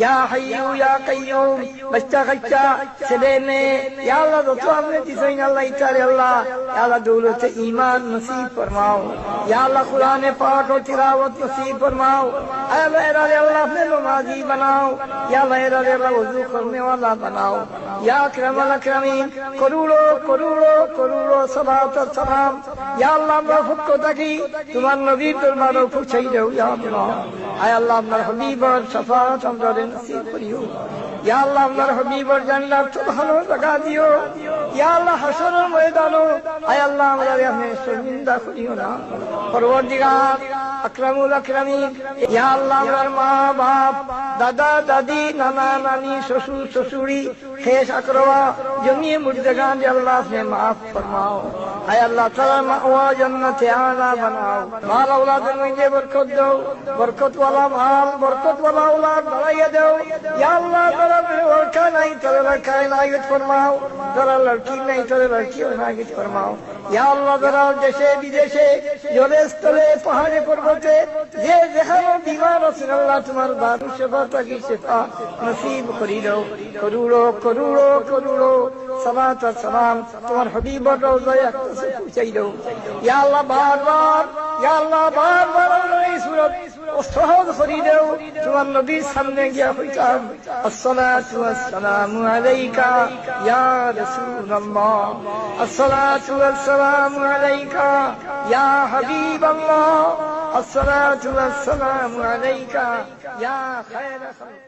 या हय्यू या कय्यूम बच्चा कच्चा सदे में या अल्लाह तो आपने तिसैन अल्लाह इतारे अल्लाह या अल्लाह दौलत ईमान नसीब फरमाओ या अल्लाह कुरान पाक और तिलावत नसीब फरमाओ अल्लाह अल्लाह अपने नमाजी बनाओ या अल्लाह वजू करने वाला बनाओ या अकरमल अकरमीन करोड़ों करोड़ों करोड़ों सलात और सलाम या अल्लाह महफूज को तकी तुम्हारे नबी दरबारों को चाहिए या अल्लाह आय अल्लाह अपना हबीब और शफाअत हमरे नसीब करियो या अल्लाह अपना हबीब और जन्नत सुभानो लगा दियो या अल्लाह हशर और मैदानो आय अल्लाह हमारे हमें शर्मिंदा करियो ना परवरदिगार अकरमुल अकरमीन या अल्लाह हमारे माँ बाप दादा दादी नाना नानी ससुर ससुरी खेश अकरवा जमीए मुर्दगान या अल्लाह ने माफ फरमाओ आय अल्लाह ताला मावा जन्नत आला बनाओ माल औलाद में बरकत दो बरकत वाला माल बरकत वाला औलाद बढ़ाइए दो या अल्लाह ताला लड़का नहीं तेरा लड़का इनायत फरमाओ तेरा लड़की नहीं तेरा लड़की इनायत फरमाओ या अल्लाह ताला जैसे विदेशे जले स्थले पहाड़े पर्वते ये जहां बीमार अल्लाह तुम्हारे दारू शफा की शिफा नसीब करी दो करोड़ों करोड़ों करोड़ों सलात और सलाम तुम्हारे हबीब और रोज़ा अक़सा से पूछाई दो या अल्लाह बार बार सूरत सहज करी दो तुम्हारे नबी सामने गया खिताब अस्सलातु वस्सलामु अलैका या रसूल अल्लाह अस्सलातु वस्सलामु अलैका या हबीब अल्लाह अस्सलातु वस्सलामु अलैका या खैर खल्क़ि